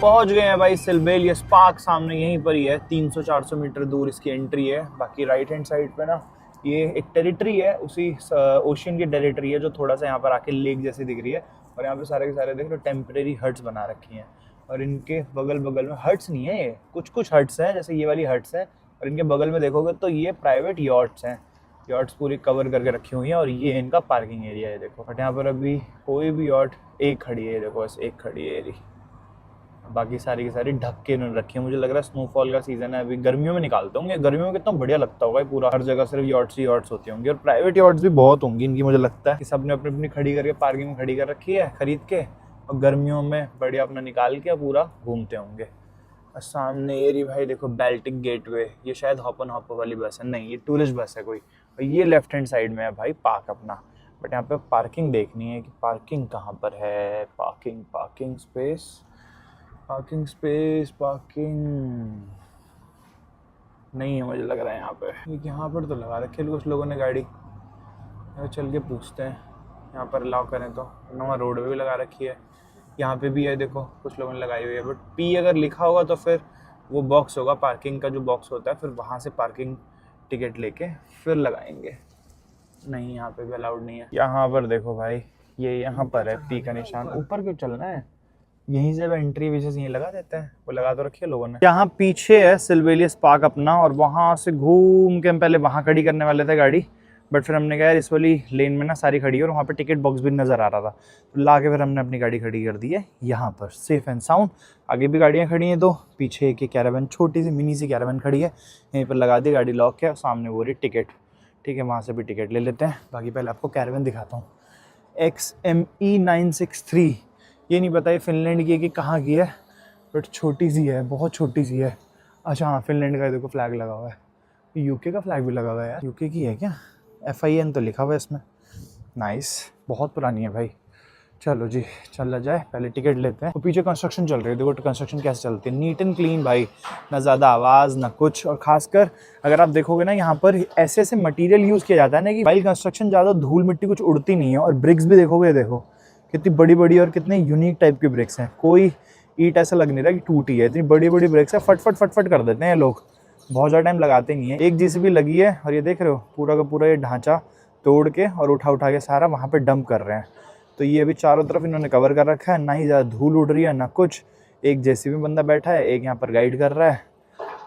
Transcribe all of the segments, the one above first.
पहुंच गए हैं भाई सिलबेलियस पार्क, सामने यहीं पर ही है, 300-400 मीटर दूर इसकी एंट्री है। बाकी राइट हैंड साइड पे ना ये एक टेरिटरी है, उसी ओशियन की टेरिटरी है जो थोड़ा सा यहाँ पर आके लेक जैसी दिख रही है। और यहाँ पे सारे के सारे देख लो टेम्परेरी हट्स बना रखी हैं, और इनके बगल बगल में हट्स नहीं है, ये कुछ कुछ हट्स हैं, जैसे ये वाली हट्स है, और इनके बगल में देखोगे तो ये प्राइवेट यॉट्स हैं। यॉट्स पूरी कवर करके रखी हुई हैं, और ये इनका पार्किंग एरिया है देखो। बट यहाँ पर अभी कोई भी यॉट एक खड़ी है, देखो बस एक खड़ी है एरी, बाकी सारी की सारी ढक के इन्होंने रखी है। मुझे लग रहा है स्नोफॉल का सीजन है, अभी गर्मियों में निकालते होंगे। गर्मियों में कितना बढ़िया लगता होगा, पूरा हर जगह सिर्फ यॉट्स ही यॉट्स होती होंगी, और प्राइवेट यॉट्स भी बहुत होंगी इनकी। मुझे लगता है कि सबने अपनी अपनी खड़ी करके पार्किंग में खड़ी कर रखी है खरीद के, और गर्मियों में बढ़िया अपना निकाल के पूरा घूमते होंगे। और सामने ये रही भाई देखो बेल्टिक गेटवे, ये शायद हॉपन हॉपर वाली बस है, नहीं ये टूरिस्ट बस है कोई। और ये लेफ्ट हैंड साइड में है भाई पार्क अपना। बट यहाँ पे पार्किंग देखनी है कि पार्किंग कहाँ पर है। पार्किंग नहीं है मुझे लग रहा है यहाँ पे। यहाँ पर तो लगा रखे कुछ लोगों ने गाड़ी, चल के पूछते हैं यहाँ पर अलाउ करें तो। नवा रोड पे भी लगा रखी है, यहाँ पे भी है देखो कुछ लोगों ने लगाई हुई है। बट पी अगर लिखा होगा तो फिर वो बॉक्स होगा, पार्किंग का जो बॉक्स होता है, फिर वहाँ से पार्किंग टिकट लेके फिर लगाएंगे। नहीं यहाँ पे भी अलाउड नहीं है। यहाँ पर देखो भाई ये यहाँ पर है पी का निशान। ऊपर क्यों चलना है, यहीं से एंट्री विशेष यहीं लगा देते हैं, वो लगा तो रखी है लोगों ने। यहाँ पीछे है सिलबेलियस पार्क अपना, और वहाँ से घूम के हम पहले वहाँ खड़ी करने वाले थे गाड़ी, बट फिर हमने कहा यार इस वाली लेन में ना सारी खड़ी है, और वहाँ पे टिकट बॉक्स भी नज़र आ रहा था, तो ला के फिर हमने अपनी गाड़ी खड़ी कर दी है यहाँ पर सेफ एंड साउंड। आगे भी गाड़ियाँ खड़ी हैं, तो पीछे एक कैरावन छोटी सी मिनी सी कैरावन खड़ी है, यहीं पर लगा दी गाड़ी लॉक है, और सामने वो रही टिकट। ठीक है, वहाँ से भी टिकट ले लेते हैं। बाकी पहले आपको कैरावन दिखाता हूँ, XME 963। ये नहीं पता ये फिनलैंड की है कि कहाँ की है, बट छोटी सी है, बहुत छोटी सी है। अच्छा हाँ, फिनलैंड का देखो फ्लैग लगा हुआ है, यूके का फ्लैग भी लगा हुआ है यार। यूके की है क्या, FIN तो लिखा हुआ है इसमें। नाइस, बहुत पुरानी है भाई। चलो जी चला जाए, पहले टिकट लेते हैं। तो पीछे कंस्ट्रक्शन चल रही है, देखो कंस्ट्रक्शन कैसे चलती है, नीट एंड क्लीन भाई, ना ज़्यादा आवाज़ ना कुछ। और खासकर अगर आप देखोगे ना यहाँ पर ऐसे ऐसे मटेरियल यूज़ किया जाता है ना कि भाई कंस्ट्रक्शन ज़्यादा धूल मिट्टी कुछ उड़ती नहीं है। और ब्रिक्स भी देखोगे, देखो कितनी बड़ी बड़ी और कितने यूनिक टाइप की ब्रिक्स हैं। कोई ईंट ऐसा लग नहीं रहा कि टूटी है, इतनी बड़ी बड़ी ब्रिक्स है, फट कर देते हैं लोग, बहुत ज़्यादा टाइम लगाते नहीं है। एक JCB लगी है, और ये देख रहे हो पूरा का पूरा ये ढांचा तोड़ के और उठा के सारा वहाँ पे डंप कर रहे हैं। तो ये अभी चारों तरफ इन्होंने कवर कर रखा है, ना ही ज़्यादा धूल उड़ रही है ना कुछ। एक JCB बंदा बैठा है, एक यहाँ पर गाइड कर रहा है।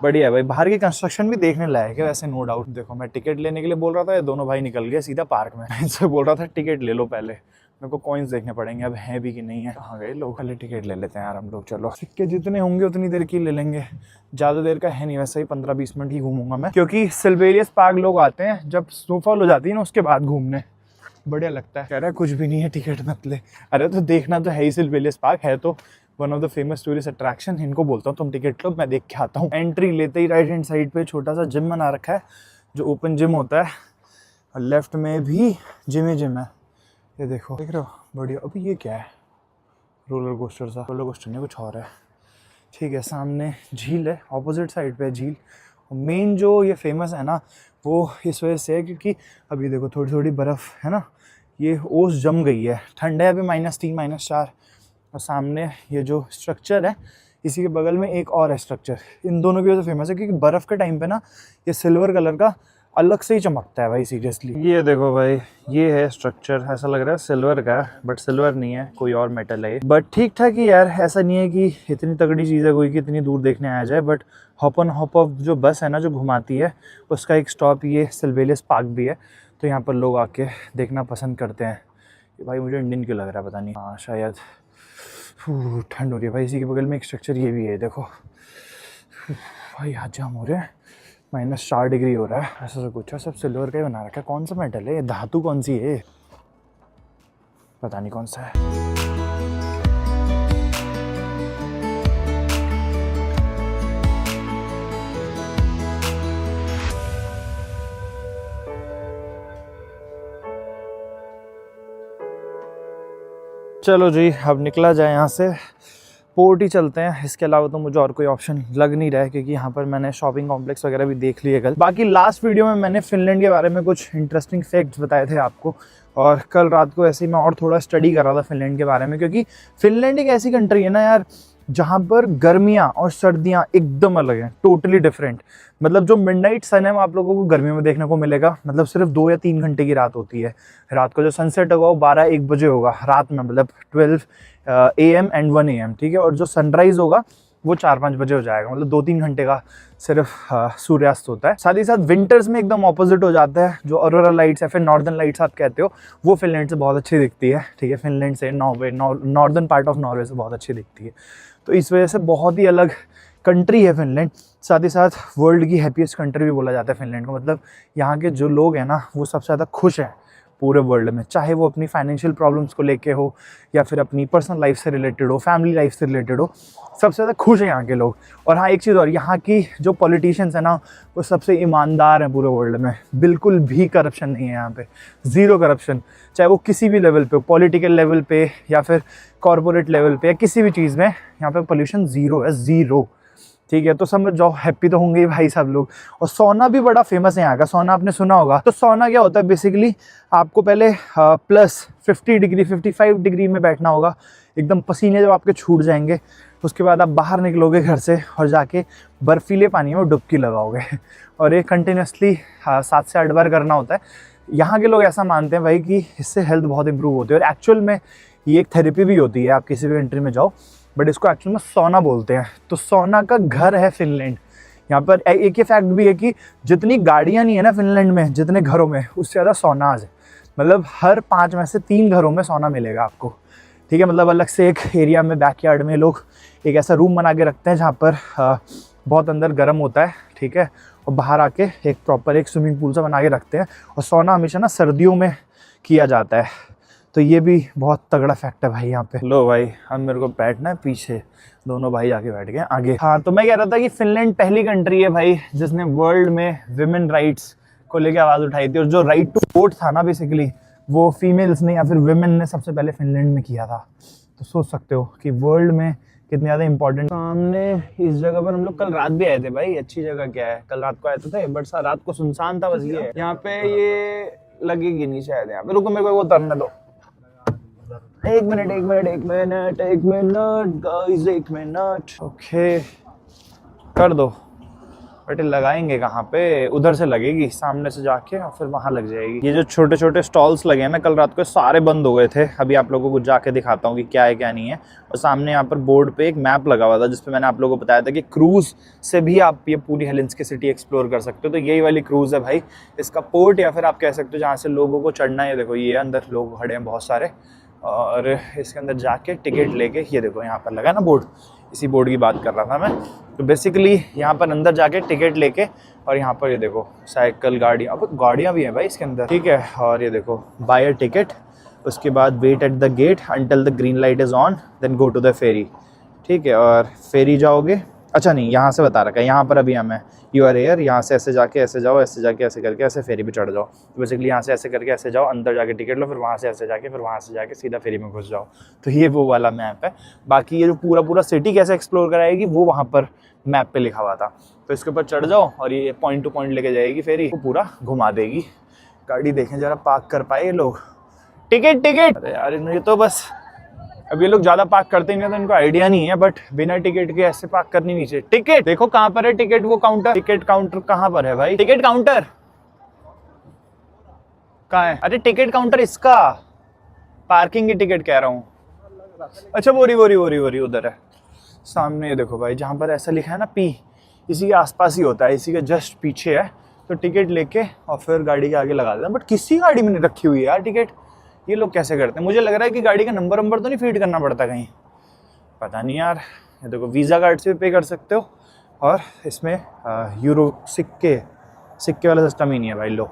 बढ़िया है भाई, बाहर की कंस्ट्रक्शन भी देखने लायक है वैसे, नो डाउट। देखो मैं टिकट लेने के लिए बोल रहा था, ये दोनों भाई निकल गए सीधा पार्क में। इनसे बोल रहा था टिकट ले लो पहले, मेरे को कॉइन्स देखने पड़ेंगे अब हैं भी कि नहीं है। कहाँ गए लोग, पहले टिकट ले लेते हैं यार हम लोग। चलो सिक्के जितने होंगे उतनी देर की ले लेंगे, ज़्यादा देर का है नहीं, वैसे ही 15-20 मिनट ही घूमूंगा मैं, क्योंकि सिलबेलियस पार्क लोग आते हैं जब स्नोफॉल हो जाती है ना उसके बाद घूमने, बढ़िया लगता है। कह रहा है कुछ भी नहीं है टिकट मत ले। अरे तो देखना तो है ही, सिलबेलियस पार्क है तो one of the famous tourist attraction. इनको बोलता हूँ तुम टिकट लो, मैं देख के आता हूँ। एंट्री लेते ही राइट हैंड साइड पे छोटा सा जिम बना रखा है, जो ओपन जिम होता है, और लेफ्ट में भी जिम है। ये देखो, देख रहे हो, बढ़िया। अभी ये क्या है, रोलर कोस्टर सा, रोलर कोस्टर नहीं कुछ और है। ठीक है, सामने झील है, ऑपोजिट साइड पे झील। मेन जो ये फेमस है ना वो इस वजह से है क्योंकि अभी देखो थोड़ी थोड़ी बर्फ़ है ना, ये ओस जम गई है, ठंड है अभी -3 -4। और सामने ये जो स्ट्रक्चर है इसी के बगल में एक और है स्ट्रक्चर, इन दोनों की वजह से फेमस है क्योंकि बर्फ़ के टाइम पे ना ये सिल्वर कलर का अलग से ही चमकता है भाई, सीरियसली। ये देखो भाई, ये है स्ट्रक्चर, ऐसा लग रहा है सिल्वर का, बट सिल्वर नहीं है, कोई और मेटल है। बट ठीक ठाक ही यार, ऐसा नहीं है कि इतनी तगड़ी चीज़ है कोई कि इतनी दूर देखने आया जाए। But hop on hop off जो बस है ना जो घुमाती है, उसका एक स्टॉप ये सिलबेलियस पार्क भी है, तो यहाँ पर लोग आके देखना पसंद करते हैं। भाई मुझे इंडियन क्यों लग रहा है पता नहीं, हाँ शायद। ठंड हो रही है भाई। इसी के बगल में एक स्ट्रक्चर ये भी है, देखो भाई हाथ जाम हो रहे हैं, -4 डिग्री हो रहा है। ऐसा कुछ है, सब सिल्वर का ही बना रखा है। कौन सा मेटल है, धातु कौन सी है, पता नहीं कौन सा है। चलो जी, अब निकला जाए यहाँ से, पोर्ट ही चलते हैं। इसके अलावा तो मुझे और कोई ऑप्शन लग नहीं रहा है क्योंकि यहाँ पर मैंने शॉपिंग कॉम्प्लेक्स वगैरह भी देख लिए कल। बाकी लास्ट वीडियो में मैंने फिनलैंड के बारे में कुछ इंटरेस्टिंग फैक्ट्स बताए थे आपको, और कल रात को ऐसे ही मैं और थोड़ा स्टडी कर रहा था फिनलैंड के बारे में, क्योंकि फिनलैंड एक ऐसी कंट्री है ना यार जहाँ पर गर्मियाँ और सर्दियाँ एकदम अलग हैं, टोटली डिफरेंट। मतलब जो मिडनाइट सन है वो आप लोगों को गर्मियों में देखने को मिलेगा, मतलब सिर्फ 2 या 3 घंटे की रात होती है। रात को जो सनसेट होगा वो 12-1 बजे होगा रात में, मतलब 12 AM एंड 1 AM, ठीक है। और जो सनराइज होगा वो 4-5 बजे हो जाएगा, मतलब 2-3 घंटे का सिर्फ सूर्यास्त होता है। साथ ही साथ विंटर्स में एकदम ऑपोजिट हो जाता है, जो ऑरोरा लाइट्स या फिर नॉर्दर्न लाइट्स आप कहते हो, वो फिनलैंड से बहुत अच्छी दिखती है, ठीक है। फिनलैंड से Norway, northern part of Norway से बहुत अच्छी दिखती है। तो इस वजह से बहुत ही अलग कंट्री है फिनलैंड। साथ ही साथ वर्ल्ड की हैप्पीएस्ट कंट्री भी बोला जाता है फिनलैंड को। मतलब यहाँ के जो लोग हैं ना वो सबसे ज़्यादा खुश हैं पूरे वर्ल्ड में, चाहे वो अपनी फाइनेंशियल प्रॉब्लम्स को लेके हो या फिर अपनी पर्सनल लाइफ से रिलेटेड हो, फैमिली लाइफ से रिलेटेड हो, सबसे ज़्यादा खुश है यहाँ के लोग। और हाँ, एक चीज़ और, यहाँ की जो पॉलिटिशियंस है ना वो सबसे ईमानदार हैं पूरे वर्ल्ड में। बिल्कुल भी करप्शन नहीं है यहाँ पे, ज़ीरो करप्शन, चाहे वो किसी भी लेवल पे हो, पॉलिटिकल लेवल पे या फिर कॉरपोरेट लेवल पे या किसी भी चीज़ में, यहाँ पे पोल्यूशन ज़ीरो है, ज़ीरो, ठीक है। तो समझ जाओ हैप्पी तो होंगे ही भाई सब लोग। और सोना भी बड़ा फेमस है यहाँ का, सोना आपने सुना होगा। तो सोना क्या होता है बेसिकली, आपको पहले +50 डिग्री 55 डिग्री में बैठना होगा, एकदम पसीने जब आपके छूट जाएंगे, उसके बाद आप बाहर निकलोगे घर से और जाके बर्फीले पानी में डुबकी लगाओगे और ये कंटिन्यूसली 7 से 8 बार करना होता है। यहाँ के लोग ऐसा मानते हैं भाई कि इससे हेल्थ बहुत इंप्रूव होती है, और एक्चुअल में ये एक थेरेपी भी होती है। आप किसी भी कंट्री में जाओ, बट इसको एक्चुअल में सोना बोलते हैं। तो सोना का घर है फिनलैंड। यहाँ पर एक ये फैक्ट भी है कि जितनी गाड़ियाँ नहीं है ना फिनलैंड में, जितने घरों में, उससे ज़्यादा सोनाज है। मतलब हर 5 में से 3 घरों में सोना मिलेगा आपको, ठीक है। मतलब अलग से एक एरिया में, बैकयार्ड में लोग एक ऐसा रूम बना के रखते हैं जहाँ पर बहुत अंदर गर्म होता है, ठीक है। और बाहर आके एक प्रॉपर एक स्विमिंग पूल सा बना के रखते हैं। और सोना हमेशा ना सर्दियों में किया जाता है। तो ये भी बहुत तगड़ा फैक्ट है भाई यहाँ पे। लो भाई, हम मेरे को बैठना है पीछे, दोनों भाई आके बैठ गए आगे। हाँ, तो मैं कह रहा था कि फिनलैंड पहली कंट्री है भाई जिसने वर्ल्ड में विमेन राइट्स को लेकर आवाज़ उठाई थी। और जो राइट टू वोट था ना बेसिकली, वो फीमेल्स ने या फिर विमेन ने सबसे पहले फिनलैंड में किया था। तो सोच सकते हो कि वर्ल्ड में कितनी ज़्यादा इंपॉर्टेंट। सामने इस जगह पर हम लोग कल रात भी आए थे भाई। अच्छी जगह क्या है, कल रात को आए थे बट रात को सुनसान था, बस ये है। यहाँ पे ये लगेगी नहीं शायद यहाँ पे। रुको, मेरे को वो उतरने दो। एक मिनट गाइस, 1 मिनट। ओके, कर दो। बट लगाएंगे कहाँ पे? उधर से लगेगी, सामने से जाके और फिर वहां लग जाएगी। ये जो छोटे छोटे स्टॉल्स लगे हैं ना, कल रात को सारे बंद हो गए थे। अभी आप लोगों को जाके दिखाता हूँ कि क्या है क्या नहीं है। और सामने यहाँ पर बोर्ड पे एक मैप लगा हुआ था जिसपे मैंने आप लोगों को बताया था कि क्रूज से भी आप ये पूरी हेलेंस्की सिटी एक्सप्लोर कर सकते हो। तो यही वाली क्रूज है भाई, इसका पोर्ट, या फिर आप कह सकते हो जहाँ से लोगों को चढ़ना है। देखो ये अंदर लोग खड़े हैं बहुत सारे, और इसके अंदर जाके टिकट लेके, ये देखो यहाँ पर लगा ना बोर्ड, इसी बोर्ड की बात कर रहा था मैं। तो बेसिकली यहाँ पर अंदर जाके टिकट लेके, और यहाँ पर ये देखो साइकिल, गाड़ियाँ, अब गाड़ियाँ भी हैं भाई इसके अंदर, ठीक है। और ये देखो बाय अ टिकट, उसके बाद wait at the gate until the green light is on, then go to the ferry, ठीक है। और फेरी जाओगे, अच्छा नहीं, यहाँ से बता रखा है, यहाँ पर अभी हमें यू आर एयर, यहाँ से ऐसे जाके ऐसे जाओ, ऐसे जाके ऐसे करके ऐसे फेरी पे चढ़ जाओ। तो बेसिकली यहाँ से ऐसे करके ऐसे जाओ, अंदर जाके टिकट लो, फिर वहाँ से ऐसे जाके, फिर वहाँ से जाके सीधा फेरी में घुस जाओ। तो ये वो वाला मैप है। बाकी ये जो पूरा सिटी कैसे एक्सप्लोर कराएगी वो वहाँ पर मैप पे लिखा हुआ था। तो इसके ऊपर चढ़ जाओ और ये पॉइंट टू पॉइंट लेके जाएगी फेरी, वो पूरा घुमा देगी। गाड़ी देखें जरा, पार्क कर पाए ये लोग। टिकट, अरे यार ये तो बस, अब ये लोग ज्यादा पार्क करते नहीं तो इनको आइडिया नहीं है, बट बिना टिकट के ऐसे पार्क करनी नहीं चाहिए। टिकट देखो कहाँ पर है, टिकट वो काउंटर, टिकट काउंटर कहाँ पर है भाई? टिकट काउंटर कहाँ है? अरे टिकट काउंटर इसका, पार्किंग की टिकट कह रहा हूँ। अच्छा बोरी उधर है सामने। ये देखो भाई, जहाँ पर ऐसा लिखा है ना पी, इसी के आसपास ही होता है, इसी के जस्ट पीछे है। तो टिकट लेके और फिर गाड़ी के आगे लगा देना। बट किसी गाड़ी में नहीं रखी हुई है यार टिकट, ये लोग कैसे करते हैं? मुझे लग रहा है कि गाड़ी का नंबर तो नहीं फीड करना पड़ता कहीं, पता नहीं यार। ये देखो वीज़ा कार्ड से भी पे कर सकते हो, और इसमें यूरो सिक्के वाला सिस्टम ही नहीं है भाई। लो,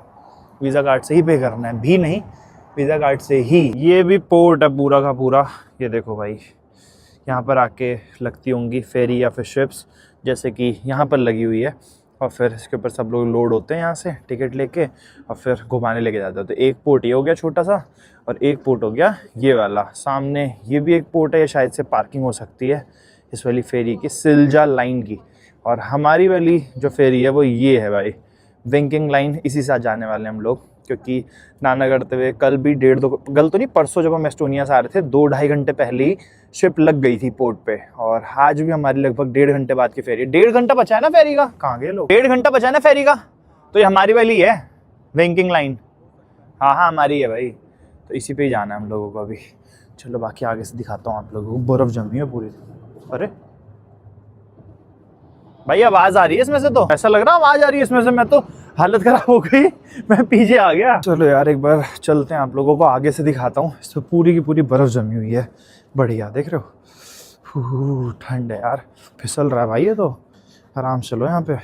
वीज़ा कार्ड से ही पे करना है, भी नहीं वीज़ा कार्ड से ही। ये भी पोर्ट है पूरा का पूरा। ये देखो भाई, यहाँ पर आके लगती होंगी फेरी या फिर शिप्स, जैसे कि यहाँ पर लगी हुई है। और फिर इसके ऊपर सब लोग लोड होते हैं यहाँ से टिकट लेके, और फिर घुमाने लेके जाते हैं। तो एक पोर्ट ये हो गया छोटा सा, और एक पोर्ट हो गया ये वाला सामने। ये भी एक पोर्ट है, ये शायद से पार्किंग हो सकती है इस वाली फेरी की, सिल्जा लाइन की। और हमारी वाली जो फेरी है वो ये है भाई, विंकिंग लाइन, इसी साथ जाने वाले हम लोग, क्योंकि नाना करते हुए कल भी कल तो नहीं, परसों जब हम एस्टोनिया से आ रहे थे 2-2.5 घंटे पहले ही शिप लग गई थी पोर्ट पे, और आज भी हमारी लगभग 1.5 घंटे बाद की फेरी। 1.5 घंटा बचा है ना फेरी का, कहाँ गए लोग? 1.5 घंटा बचा है ना फेरी का, तो ये हमारी वाली है विंकिंग लाइन। हाँ हाँ हमारी है भाई, तो इसी पे ही जाना है हम लोगों को अभी। चलो बाकी आगे से दिखाता हूँ आप लोगों को। बर्फ जमी है पूरी। अरे भाई आवाज आ रही है इसमें से, तो ऐसा लग रहा है आवाज आ रही है इसमें से, मैं तो हालत खराब हो गई, मैं पीछे आ गया। चलो यार एक बार चलते हैं, आप लोगों को आगे से दिखाता हूँ। इस पर पूरी की पूरी बर्फ जमी हुई है, बढ़िया देख रहे हो। ठंड है यार, फिसल रहा है भाई ये तो। आराम से चलो यहाँ पे।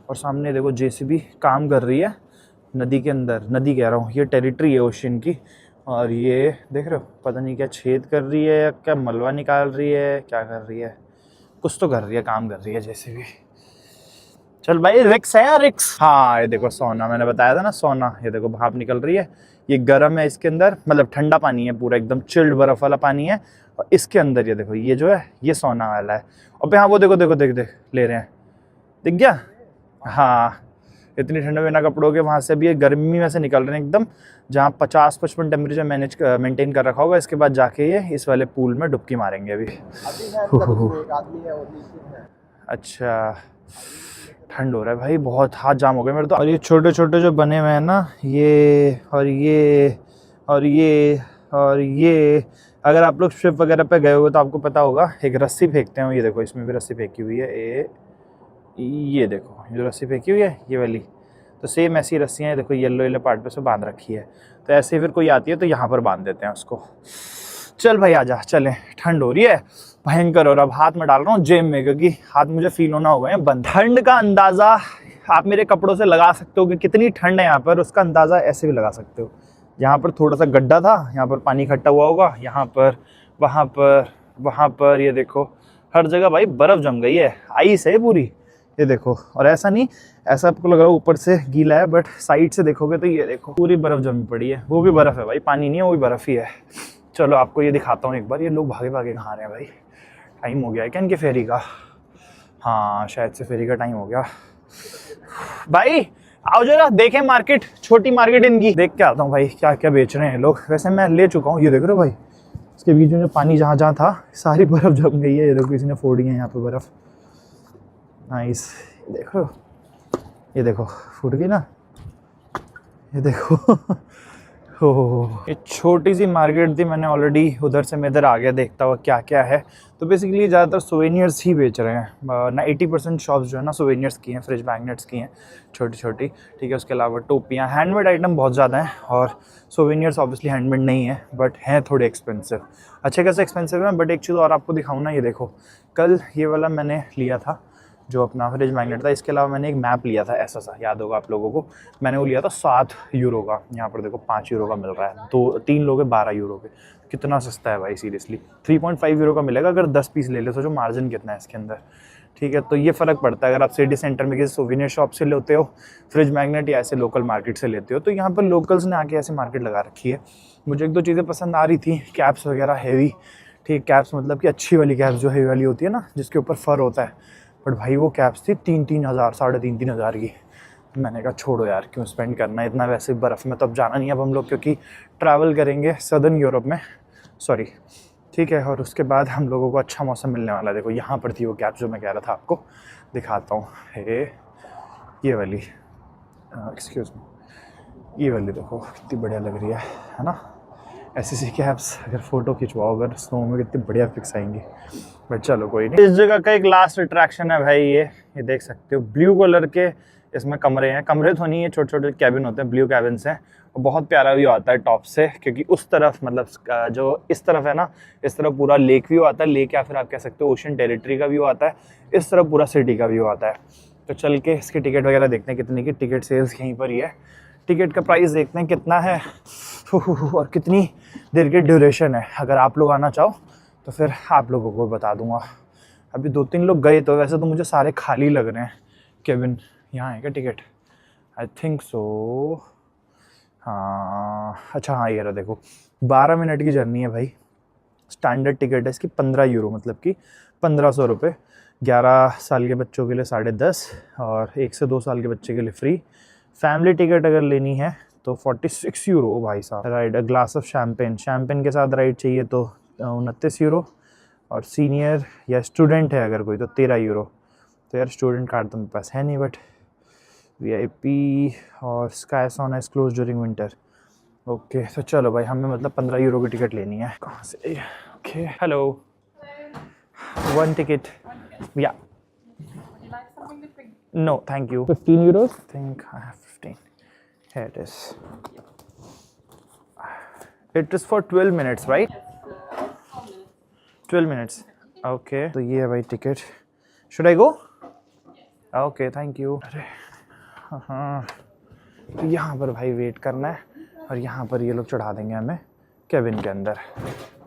और सामने देखो जेसीबी काम कर रही है नदी के अंदर, नदी कह रहा हूँ, ये टेरिटरी है ओशन की। और ये देख रहे हो, पता नहीं क्या छेद कर रही है, क्या मलबा निकाल रही है, क्या कर रही है, कुछ तो कर रही है, काम कर रही है जेसीबी। चल भाई रिक्स है यार, रिक्स। हाँ ये देखो सोना, मैंने बताया था ना सोना, ये देखो भाप निकल रही है। ये गर्म है इसके अंदर, मतलब ठंडा पानी है पूरा, एकदम चिल्ड बर्फ वाला पानी है। और इसके अंदर ये देखो, ये जो है ये सोना वाला है। और हाँ वो देखो देखो देख देख ले रहे हैं, दिख गया? हाँ इतनी ठंड में बिना कपड़ों के वहाँ से भी ये गर्मी में से निकल रहे हैं एकदम, जहाँ 50-55 टेम्परेचर मेंटेन कर रखा होगा। इसके बाद जाके ये इस वाले पूल में डुबकी मारेंगे अभी। अच्छा ठंड हो रहा है भाई बहुत, हाथ जाम हो गए मेरे तो। और ये छोटे छोटे जो बने हुए हैं ना, ये और ये और ये और ये, अगर आप लोग शिप वगैरह पे गए हो तो आपको पता होगा, एक रस्सी फेंकते हैं। ये देखो इसमें भी रस्सी फेंकी हुई है, ये देखो जो रस्सी फेंकी हुई है ये वाली, तो सेम ऐसी रस्सियाँ हैं देखो, येलो येलो पार्ट पे से बांध रखी है। तो ऐसे फिर कोई आती है तो यहाँ पर बांध देते हैं उसको। चल भाई आजा चलें, ठंड हो रही है भयंकर। और अब हाथ में डाल रहा हूँ जेब में, क्योंकि हाथ मुझे फील होना हो गए हैं बंद। ठंड का अंदाज़ा आप मेरे कपड़ों से लगा सकते हो कि कितनी ठंड है यहाँ पर, उसका अंदाज़ा ऐसे भी लगा सकते हो। यहाँ पर थोड़ा सा गड्ढा था, यहाँ पर पानी इकट्ठा हुआ होगा, यहाँ पर वहाँ पर ये देखो हर जगह भाई बर्फ़ जम गई है, आइस है पूरी। ये देखो, और ऐसा नहीं, ऐसा आपको लग रहा है ऊपर से गीला है, बट साइड से देखोगे तो ये देखो पूरी बर्फ़ जमी पड़ी है। वो भी बर्फ़ है भाई, पानी नहीं है, वो भी बर्फ़ ही है। चलो आपको ये दिखाता हूँ एक बार। ये लोग भागे भागे कहाँ रहे हैं भाई? टाइम हो गया है क्या इनके फेरी का? हाँ शायद से फेरी का टाइम हो गया। भाई आओ जरा देखें मार्केट, छोटी मार्केट इनकी, देख के आता हूँ भाई क्या क्या बेच रहे हैं लोग। वैसे मैं ले चुका हूँ, ये देख रहे हो भाई, इसके बीच में जो पानी जहाँ जहाँ था सारी बर्फ़ जम गई है। ये देखो किसी ने फोड़ी है यहाँ पे बर्फ़, नाइस। देखो ये देखो फूट गई ना, ये देखो। हो ये छोटी सी मार्केट थी, मैंने ऑलरेडी उधर से मैं इधर आ गया देखता हुआ क्या क्या है। तो बेसिकली ज़्यादातर सोवेनियर्स ही बेच रहे हैं ना। 80% शॉप्स जो है ना सोवेनियर्स की हैं, फ्रिज मैग्नेट्स की हैं छोटी छोटी, ठीक है। उसके अलावा टोपियाँ, हैंडमेड आइटम बहुत ज़्यादा हैं, और सोवेनियर्स ऑब्वियसली हैंडमेड नहीं है बट हैं थोड़े एक्सपेंसिव, अच्छे खासे एक्सपेंसिव हैं। बट एक चीज़ और आपको दिखाऊँ ना, ये देखो कल ये वाला मैंने लिया था जो अपना फ्रिज मैग्नेट था। इसके अलावा मैंने एक मैप लिया था ऐसा सा, याद होगा आप लोगों को, मैंने वो लिया था 7 यूरो का। यहाँ पर देखो 5 यूरो का मिल रहा है, 3 लोगे 12 यूरो के। कितना सस्ता है भाई सीरियसली। 3.5 यूरो का मिलेगा अगर 10 पीस ले लो, सोचो मार्जिन कितना है इसके अंदर, ठीक है। तो ये फ़र्क पड़ता है अगर आप सिटी सेंटर में किसी सोवेनियर शॉप से लेते हो फ्रिज मैग्नेट, या ऐसे लोकल मार्केट से लेते हो। तो यहाँ पर लोकल्स ने आके ऐसे मार्केट लगा रखी है। मुझे 1-2 चीज़ें पसंद आ रही थी, कैप्स वगैरह हैवी, ठीक, कैप्स मतलब कि अच्छी वाली कैप्स जो हैवी वाली होती है ना, जिसके ऊपर फर होता है। बट भाई वो कैप्स थी 3-3 हज़ार, 3.5-3 हज़ार की। मैंने कहा छोड़ो यार क्यों स्पेंड करना इतना, वैसे बर्फ़ में तो अब जाना नहीं अब हम लोग, क्योंकि ट्रैवल करेंगे सदर्न यूरोप में, सॉरी, ठीक है। और उसके बाद हम लोगों को अच्छा मौसम मिलने वाला है। देखो यहाँ पर थी वो कैप्स जो मैं कह रहा था, आपको दिखाता हूँ। ये वाली, एक्सक्यूज़ मी, ये वाली देखो कितनी बढ़िया लग रही है ना। ऐसी कैप्स अगर फ़ोटो खिंचवाओ अगर स्नो में, कितनी बढ़िया पिक्स आएंगी। बट चलो कोई नहीं। इस जगह का एक लास्ट अट्रैक्शन है भाई, ये देख सकते हो ब्लू कलर के इसमें कमरे हैं। कमरे तो नहीं है, छोटे छोटे कैबिन होते हैं, ब्लू कैबिन्स हैं। और बहुत प्यारा व्यू आता है टॉप से, क्योंकि उस तरफ मतलब जो इस तरफ है ना, इस तरफ पूरा लेक व्यू आता है, लेक या फिर आप कह सकते हो ओशन टेरिटरी का व्यू आता है। इस तरफ पूरा सिटी का व्यू आता है। तो चल के इसकी टिकट वगैरह देखते हैं कितने की। टिकट सेल्स यहीं पर ही है, टिकट का प्राइस देखते हैं कितना है और कितनी देर की ड्यूरेशन है। अगर आप लोग आना चाहो तो फिर आप लोगों को बता दूंगा। अभी 2-3 लोग गए तो वैसे तो मुझे सारे खाली लग रहे हैं केबिन। यहाँ है क्या टिकट? आई थिंक सो, हाँ अच्छा हाँ ये रहा देखो। 12 मिनट की जर्नी है भाई। स्टैंडर्ड टिकट है इसकी 15 यूरो, मतलब कि 1500 रुपये। 11 साल के बच्चों के लिए 10.5, और 1 से 2 साल के बच्चे के लिए फ्री। फैमिली टिकट अगर लेनी है तो 46 यूरो भाई साहब। Ride a glass of champagne, champagne के साथ राइड चाहिए तो 29 यूरो। और सीनियर या स्टूडेंट है अगर कोई तो 13 यूरो। तो यार स्टूडेंट कार्ड तो मेरे पास है नहीं, बट VIP और sky sauna is close during winter. Okay तो चलो भाई, हमें मतलब 15 यूरो की टिकट लेनी है। कहाँ से? Okay hello, 1 ticket. Yeah. Would you like something to drink? No, thank you. 15 euros? I think I have 15. Here it is. It is for 12 minutes, right? 12 minutes. Okay. तो ये है भाई ticket. Should I go? Okay, thank you. अरे हाँ, तो यहाँ पर भाई वेट करना है और यहाँ पर ये लोग चढ़ा देंगे हमें केबिन के अंदर।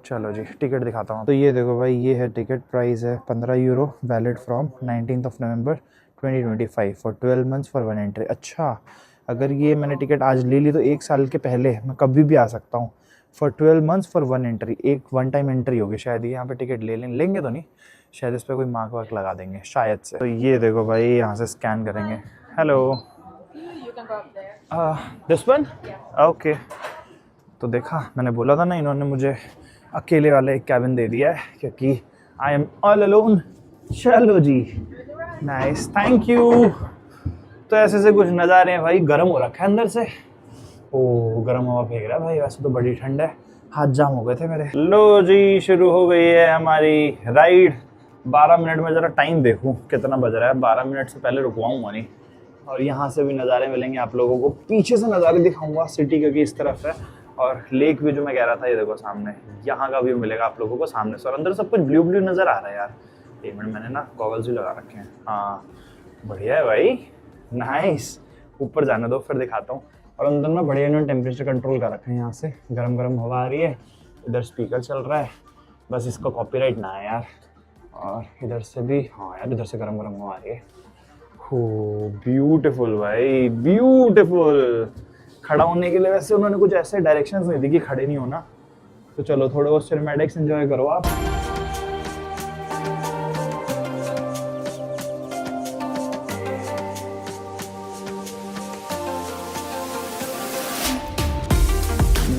चलो जी टिकट दिखाता हूँ। तो ये देखो भाई, ये है टिकट, प्राइस है 15 euro, valid from 19 November 2025 for 12 months for 1 entry. अच्छा, अगर ये मैंने टिकट आज ले ली तो 1 साल के पहले मैं कभी भी आ सकता हूँ। फॉर 12 मंथ्स फॉर 1 एंट्री, एक 1 टाइम एंट्री होगी शायद। ये यहाँ पे टिकट लेंगे तो नहीं, शायद इस पर कोई मार्क वार्क लगा देंगे शायद से। तो ये देखो भाई, यहाँ से स्कैन करेंगे। Hello, You can go up there. This one? Okay. तो देखा, मैंने बोला था ना, इन्होंने मुझे अकेले वाला एक कैबिन दे दिया है क्योंकि आई एम ऑल अलोन। चलो जी, नाइस, थैंक यू। तो ऐसे से कुछ नज़ारे हैं भाई। गर्म हो रखा है अंदर से, ओ गर्म हवा फेंक रहा है भाई। वैसे तो बड़ी ठंड है, हाथ जाम हो गए थे मेरे। लो जी, शुरू हो गई है हमारी राइड। 12 मिनट में ज़रा टाइम देखूँ कितना बज रहा है। 12 मिनट से पहले रुकवाऊँगा नहीं। और यहाँ से भी नज़ारे मिलेंगे आप लोगों को, पीछे से नज़ारे दिखाऊंगा सिटी का कि इस तरफ है। और लेक भी जो मैं कह रहा था, ये देखो सामने, यहाँ का व्यू मिलेगा आप लोगों को सामने से। और अंदर सब कुछ ब्लू ब्लू नज़र आ रहा है यार। एक मिनट, मैंने ना गॉगल्स भी लगा रखे हैं। हाँ बढ़िया है भाई, नाइस। ऊपर जाने दो फिर दिखाता हूँ। और अंदर ना बढ़िया इन्होंने टेम्परेचर कंट्रोल कर रखा है। यहाँ से गरम गरम हवा आ रही है, इधर स्पीकर चल रहा है, बस इसको कॉपीराइट ना है यार। और इधर से भी, हाँ यार, इधर से गरम गरम हवा आ रही है। हो ब्यूटीफुल भाई, ब्यूटीफुल। खड़ा होने के लिए वैसे उन्होंने कुछ ऐसे डायरेक्शंस नहीं दी कि खड़े नहीं होना। तो चलो थोड़े बहुत सिनेमैटिक्स एंजॉय करो आप।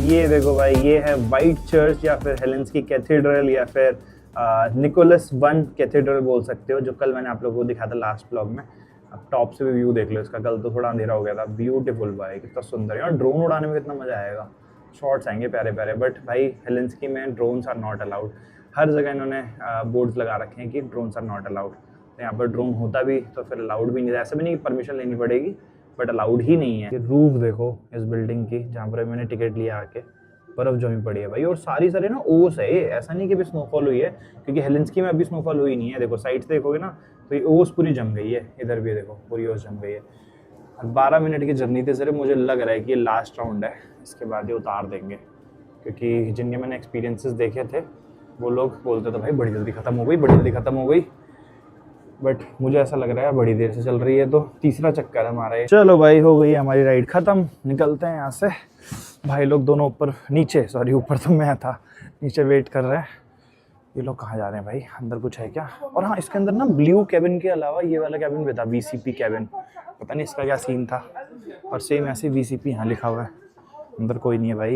ये देखो भाई, ये है वाइट चर्च या फिर हेलेंस्की कैथेड्रल या फिर निकोलस वन कैथेड्रल बोल सकते हो, जो कल मैंने आप लोगों को दिखाया था लास्ट ब्लॉग में। अब टॉप से भी व्यू देख लो इसका, कल तो थोड़ा अंधेरा हो गया था। ब्यूटीफुल भाई, कितना सुंदर है। और ड्रोन उड़ाने में कितना मजा आएगा, शॉट्स आएंगे प्यारे प्यारे। बट भाई हेलेंस्की में ड्रोन्स आर नॉट अलाउड। हर जगह इन्होंने बोर्ड्स लगा रखे हैं कि ड्रोन्स आर नॉट अलाउड। तो यहाँ पर ड्रोन होता भी तो फिर अलाउड भी नहीं था। ऐसा भी नहीं कि परमिशन लेनी पड़ेगी, बट अलाउड ही नहीं है। ये रूफ देखो इस बिल्डिंग की, जहाँ पर मैंने टिकट लिया आके, बर्फ जमी पड़ी है भाई। और सारी सारी ना ओस है, ऐसा नहीं कि अभी स्नोफॉल हुई है, क्योंकि हेलेंस्की में अभी स्नोफॉल हुई नहीं है। देखो साइड से देखोगे ना तो ये ओस पूरी जम गई है। इधर भी देखो पूरी ओस जम गई है। 12 मिनट की जर्नी थी सर, मुझे लग रहा है कि ये लास्ट राउंड है, इसके बाद ये उतार देंगे। क्योंकि जिनके मैंने एक्सपीरियंसेस देखे थे वो लोग बोलते थे भाई बड़ी जल्दी ख़त्म हो गई, बड़ी जल्दी ख़त्म हो गई। बट मुझे ऐसा लग रहा है बड़ी देर से चल रही है, तो तीसरा चक्कर है हमारा ये। चलो भाई, हो गई हमारी राइड ख़त्म, निकलते हैं यहाँ से। भाई लोग दोनों ऊपर, नीचे सॉरी, ऊपर तो मैं था, नीचे वेट कर रहे हैं। ये लोग कहाँ जा रहे हैं भाई, अंदर कुछ है क्या? और हाँ, इसके अंदर ना ब्लू कैबिन के अलावा ये वाला कैबिन भी था, VCP कैबिन। पता नहीं इसका क्या सीन था। और सेम ऐसे VCP यहाँ लिखा हुआ है। अंदर कोई नहीं है भाई।